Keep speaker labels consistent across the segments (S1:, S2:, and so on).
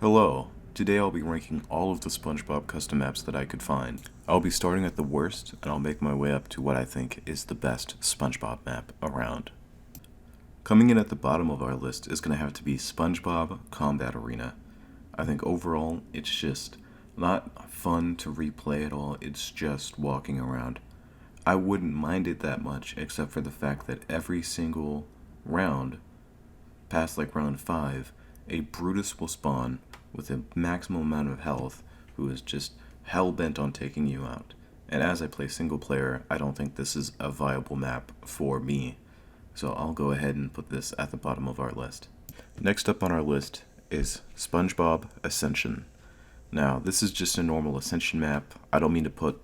S1: Hello, today I'll be ranking all of the Spongebob custom maps that I could find. I'll be starting at the worst, and I'll make my way up to what I think is the best Spongebob map around. Coming in at the bottom of our list is going to have to be Spongebob Combat Arena. I think overall, it's just not fun to replay at all, it's just walking around. I wouldn't mind it that much, except for the fact that every single round, past like round 5, a Brutus will spawn with a maximum amount of health who is just hell-bent on taking you out. And as I play single player, I don't think this is a viable map for me. So I'll go ahead and put this at the bottom of our list. Next up on our list is Spongebob Ascension. Now, this is just a normal Ascension map. I don't mean to put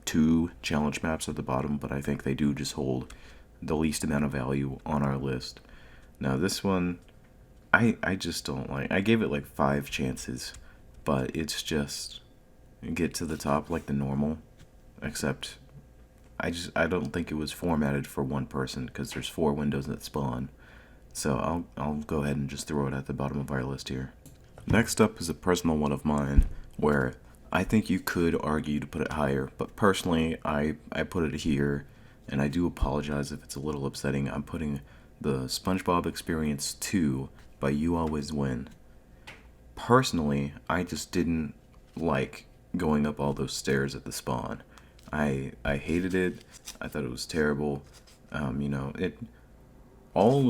S1: 2 challenge maps at the bottom, but I think they do just hold the least amount of value on our list. Now, this one, I just don't like. I gave it like 5 chances, but it's just get to the top like the normal, except I don't think it was formatted for one person because there's 4 windows that spawn. So I'll go ahead and just throw it at the bottom of our list here. Next up is a personal one of mine where I think you could argue to put it higher, but personally I put it here, and I do apologize if it's a little upsetting. I'm putting the SpongeBob Experience 2 by YouAlwaysWin. Personally, I just didn't like going up all those stairs at the spawn. I hated it. I thought it was terrible. All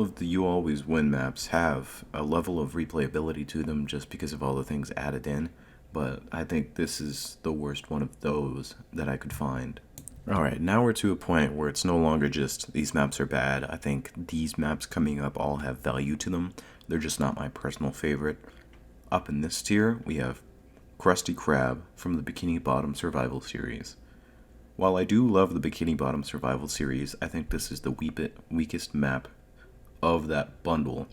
S1: of the YouAlwaysWin maps have a level of replayability to them just because of all the things added in, but I think this is the worst one of those that I could find. Alright, now we're to a point where it's no longer just these maps are bad. I think these maps coming up all have value to them. They're just not my personal favorite. Up in this tier, we have Krusty Krab from the Bikini Bottom Survival Series. While I do love the Bikini Bottom Survival Series, I think this is the weakest map of that bundle.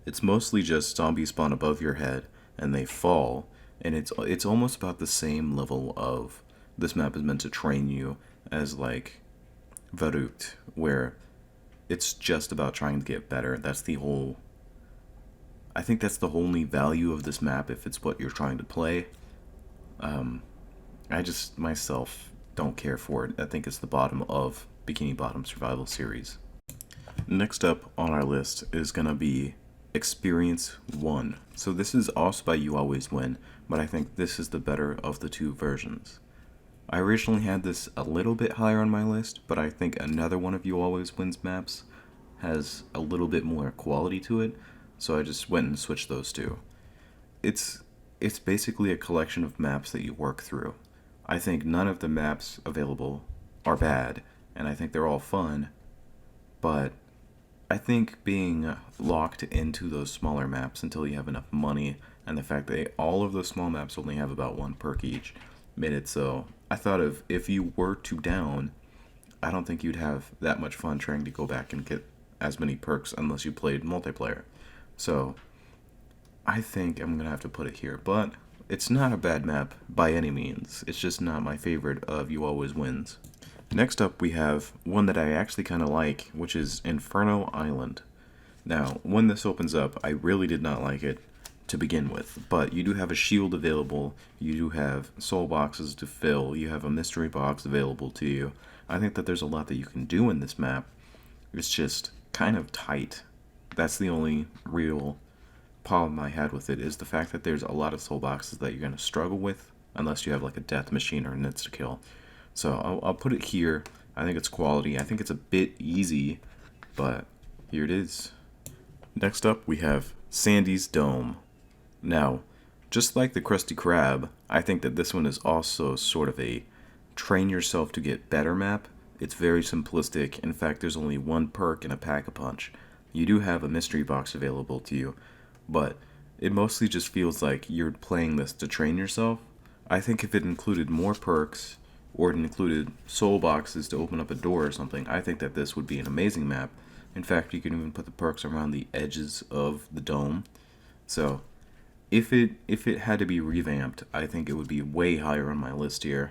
S1: It's mostly just zombies spawn above your head and they fall, and it's almost about the same level of this map is meant to train you as like Verrucht, where it's just about trying to get better. I think that's the only value of this map if it's what you're trying to play. I just myself don't care for it. I think it's the bottom of Bikini Bottom Survival Series. Next up on our list is gonna be Experience 1. So this is also by YouAlwaysWin, but I think this is the better of the 2 versions. I originally had this a little bit higher on my list, but I think another one of YouAlwaysWin's maps has a little bit more quality to it, so I just went and switched those 2. It's basically a collection of maps that you work through. I think none of the maps available are bad, and I think they're all fun, but I think being locked into those smaller maps until you have enough money, and the fact that all of those small maps only have about 1 perk each, made it so I thought if you were to down, I don't think you'd have that much fun trying to go back and get as many perks unless you played multiplayer. So I think I'm gonna have to put it here, but it's not a bad map by any means. It's just not my favorite of YouAlwaysWin's. Next up, we have one that I actually kind of like, which is Inferno Island. Now, when this opens up, I really did not like it to begin with, but you do have a shield available, you do have soul boxes to fill, you have a mystery box available to you. I think that there's a lot that you can do in this map. It's just kind of tight. That's the only real problem I had with it, is the fact that there's a lot of soul boxes that you're going to struggle with unless you have like a death machine or an insta-kill. So I'll put it here. I think it's quality. I think it's a bit easy, but here it is. Next up, we have Sandy's Dome. Now, just like the Krusty Krab, I think that this one is also sort of a train yourself to get better map. It's very simplistic. In fact, there's only 1 perk and a pack-a-punch. You do have a mystery box available to you, but it mostly just feels like you're playing this to train yourself. I think if it included more perks, or it included soul boxes to open up a door or something, I think that this would be an amazing map. In fact, you can even put the perks around the edges of the dome. So if it had to be revamped, I think it would be way higher on my list here.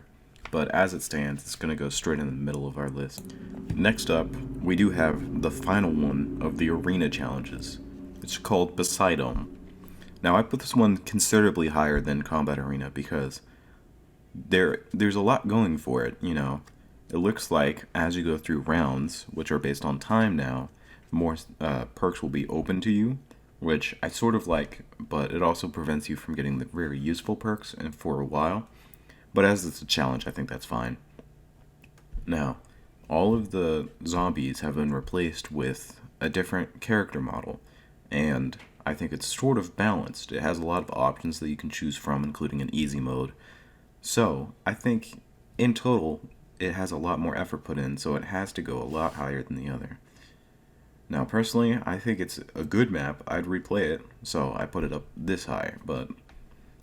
S1: But as it stands, it's going to go straight in the middle of our list. Next up, we do have the final one of the arena challenges. It's called Poseidome. Now, I put this one considerably higher than Combat Arena because there's a lot going for it, you know. It looks like as you go through rounds, which are based on time now, more perks will be open to you, which I sort of like, but it also prevents you from getting the very useful perks and for a while. But as it's a challenge, I think that's fine. Now, all of the zombies have been replaced with a different character model, and I think it's sort of balanced. It has a lot of options that you can choose from, including an easy mode. So, I think in total, it has a lot more effort put in, so it has to go a lot higher than the other. Now, personally, I think it's a good map. I'd replay it, so I put it up this high. But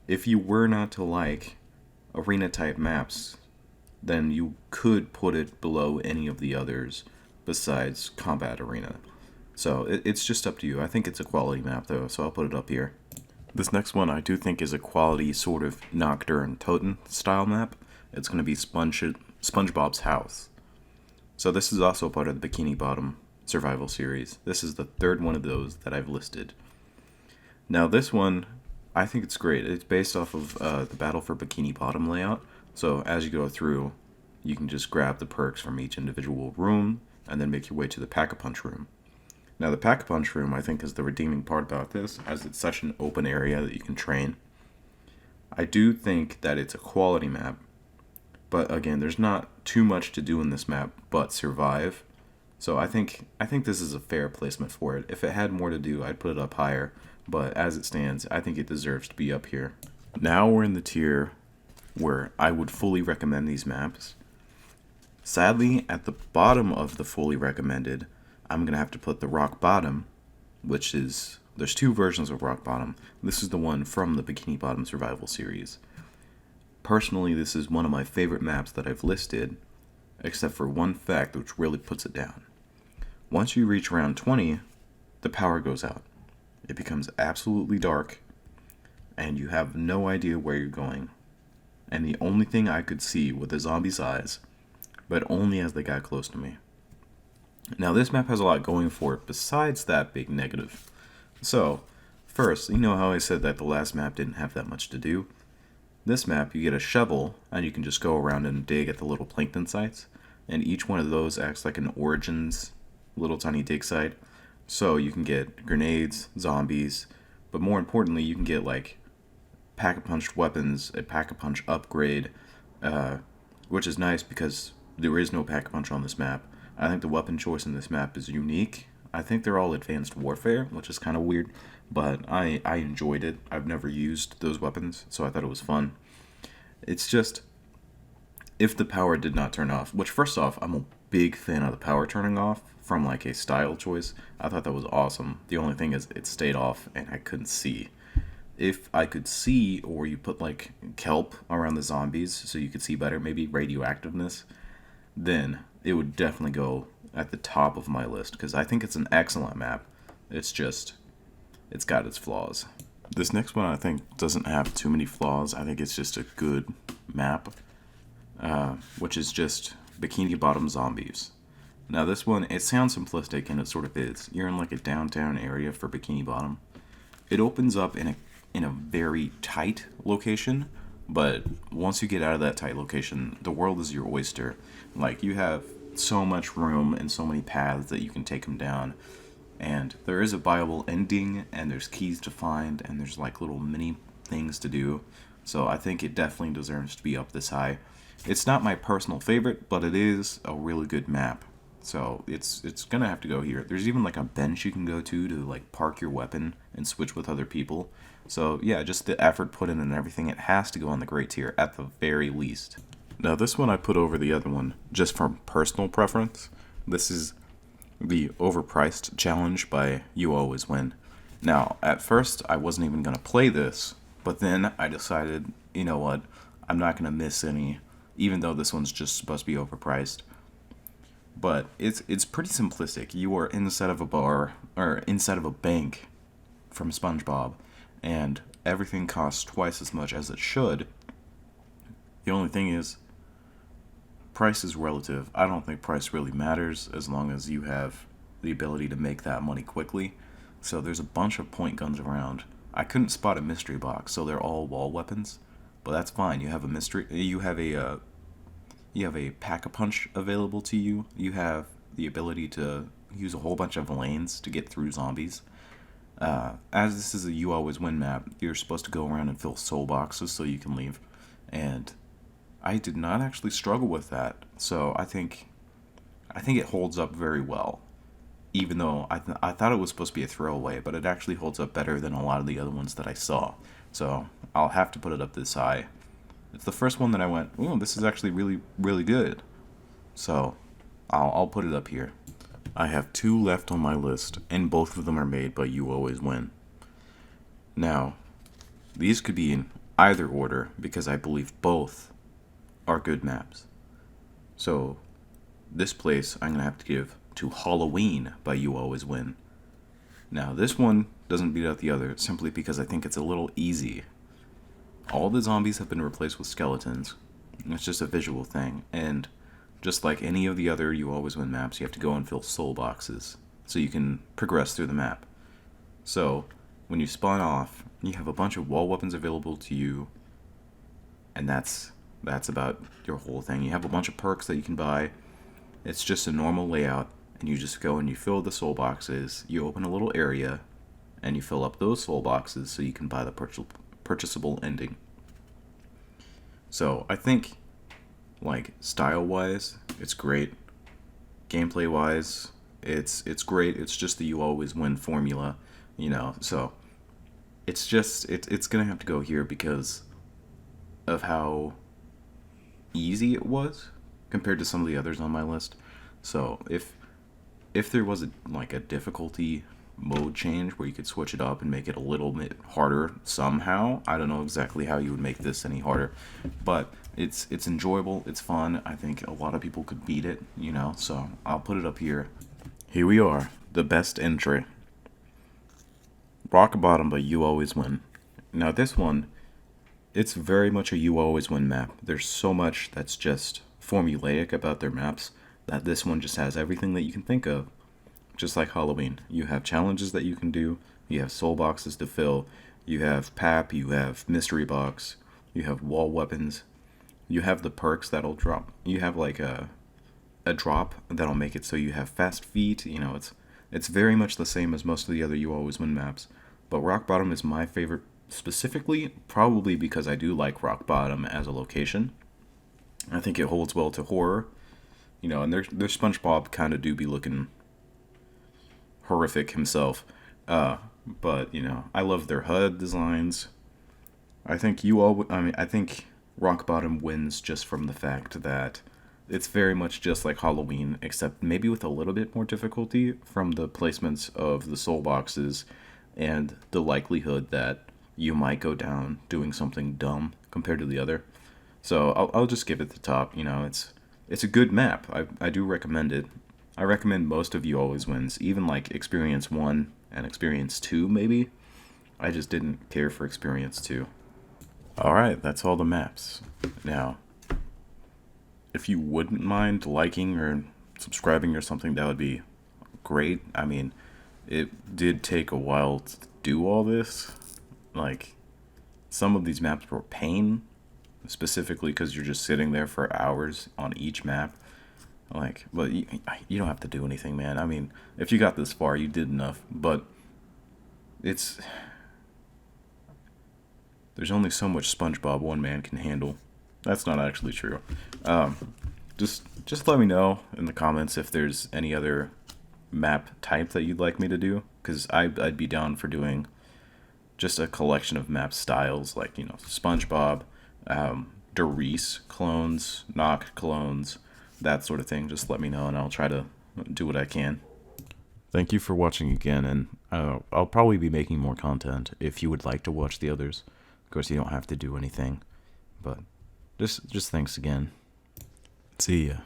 S1: if you were not to like arena-type maps, then you could put it below any of the others besides Combat Arena. So it's just up to you. I think it's a quality map, though, so I'll put it up here. This next one I do think is a quality sort of Nocturne Totem style map. It's going to be Spongebob's house. So this is also part of the Bikini Bottom survival series. This is the third one of those that I've listed. Now this one, I think it's great. It's based off of the Battle for Bikini Bottom layout. So as you go through, you can just grab the perks from each individual room and then make your way to the Pack-a-Punch room. Now the Pack-a-Punch room, I think, is the redeeming part about this, as it's such an open area that you can train. I do think that it's a quality map, but again, there's not too much to do in this map but survive. So I think this is a fair placement for it. If it had more to do, I'd put it up higher, but as it stands, I think it deserves to be up here. Now we're in the tier where I would fully recommend these maps. Sadly, at the bottom of the fully recommended, I'm going to have to put the Rock Bottom, which is, there's two versions of Rock Bottom. This is the one from the Bikini Bottom Survival series. Personally, this is one of my favorite maps that I've listed, except for one fact which really puts it down. Once you reach round 20, the power goes out. It becomes absolutely dark, and you have no idea where you're going. And the only thing I could see were the zombies' eyes, but only as they got close to me. Now this map has a lot going for it besides that big negative. So, first, you know how I said that the last map didn't have that much to do? This map, you get a shovel, and you can just go around and dig at the little plankton sites, and each one of those acts like an Origins little tiny dig site. So you can get grenades, zombies, but more importantly, you can get like pack-a-punched weapons, a pack-a-punch upgrade, which is nice because there is no pack-a-punch on this map. I think the weapon choice in this map is unique. I think they're all advanced warfare, which is kind of weird, but I enjoyed it. I've never used those weapons, so I thought it was fun. It's just, if the power did not turn off, which first off, I'm a big fan of the power turning off from like a style choice. I thought that was awesome. The only thing is it stayed off and I couldn't see. If I could see, or you put like kelp around the zombies so you could see better, maybe radioactiveness, then it would definitely go at the top of my list because I think it's an excellent map. It's just, it's got its flaws. This next one I think doesn't have too many flaws. I think it's just a good map, which is just Bikini Bottom Zombies. Now this one, it sounds simplistic and it sort of is. You're in like a downtown area for Bikini Bottom. It opens up in a very tight location, but once you get out of that tight location, the world is your oyster. Like, you have so much room and so many paths that you can take them down, and there is a viable ending, and there's keys to find, and there's like little mini things to do. So I think it definitely deserves to be up this high. It's not my personal favorite, but it is a really good map, so it's gonna have to go here. There's even like a bench you can go to like park your weapon and switch with other people. So yeah, just the effort put in and everything, it has to go on the great tier at the very least. Now this one I put over the other one just from personal preference. This is the Overpriced challenge by YouAlwaysWin. Now at first I wasn't even gonna play this, but then I decided, you know what, I'm not gonna miss any, even though this one's just supposed to be overpriced. But it's pretty simplistic. You are inside of a bar, or inside of a bank from Spongebob, and everything costs twice as much as it should. The only thing is, price is relative. I don't think price really matters as long as you have the ability to make that money quickly. So there's a bunch of point guns around, I couldn't spot a mystery box, so they're all wall weapons, but that's fine. You have a mystery. You have a pack-a-punch available to you. You have the ability to use a whole bunch of lanes to get through zombies. As this is a YouAlwaysWin map, you're supposed to go around and fill soul boxes so you can leave. And I did not actually struggle with that, so I think it holds up very well. Even though I thought it was supposed to be a throwaway, but it actually holds up better than a lot of the other ones that I saw. So I'll have to put it up this high. It's the first one that I went, oh, this is actually really, really good. So I'll put it up here. I have 2 left on my list, and both of them are made by YouAlwaysWin. Now, these could be in either order because I believe both are good maps. So this place I'm going to have to give to Halloween by YouAlwaysWin. Now, this one doesn't beat out the other simply because I think it's a little easy. All the zombies have been replaced with skeletons. It's just a visual thing, and just like any of the other YouAlwaysWin maps, you have to go and fill soul boxes so you can progress through the map. So, when you spawn off, you have a bunch of wall weapons available to you, and that's about your whole thing. You have a bunch of perks that you can buy. It's just a normal layout, and you just go and you fill the soul boxes, you open a little area, and you fill up those soul boxes so you can buy the purchasable ending. So I think, like, style-wise, it's great. Gameplay-wise, it's great. It's just the YouAlwaysWin formula, you know. So it's gonna have to go here because of how easy it was compared to some of the others on my list. So if there was a difficulty mode change where you could switch it up and make it a little bit harder somehow, I don't know exactly how you would make this any harder, but it's enjoyable, it's fun. I think a lot of people could beat it, you know, so I'll put it up here. Here we are, the best entry. Rock Bottom by YouAlwaysWin. Now this one, it's very much a YouAlwaysWin map. There's so much that's just formulaic about their maps that this one just has everything that you can think of. Just like Halloween, you have challenges that you can do, you have soul boxes to fill, you have PAP, you have mystery box, you have wall weapons, you have the perks that'll drop, you have like a drop that'll make it so you have fast feet, you know, it's very much the same as most of the other YouAlwaysWin maps, but Rock Bottom is my favorite specifically, probably because I do like Rock Bottom as a location. I think it holds well to horror, you know, and their Spongebob kind of do be looking horrific himself, but you know, I love their HUD designs. I think I think Rock Bottom wins just from the fact that it's very much just like Halloween, except maybe with a little bit more difficulty from the placements of the soul boxes and the likelihood that you might go down doing something dumb compared to the other. So I'll just give it the top. You know, it's a good map. I do recommend it. I recommend most of YouAlwaysWins, even like Experience 1 and Experience 2 maybe. I just didn't care for Experience 2. Alright, that's all the maps. Now, if you wouldn't mind liking or subscribing or something, that would be great. I mean, it did take a while to do all this. Like, some of these maps were pain, specifically because you're just sitting there for hours on each map. Like, but you don't have to do anything, man. I mean, if you got this far, you did enough. But there's only so much SpongeBob one man can handle. That's not actually true. Just let me know in the comments if there's any other map type that you'd like me to do, because I'd be down for doing just a collection of map styles, like, you know, Spongebob, Reese clones, Knock clones, that sort of thing. Just let me know and I'll try to do what I can. Thank you for watching again, and I'll probably be making more content if you would like to watch the others. Of course, you don't have to do anything, but just thanks again. See ya.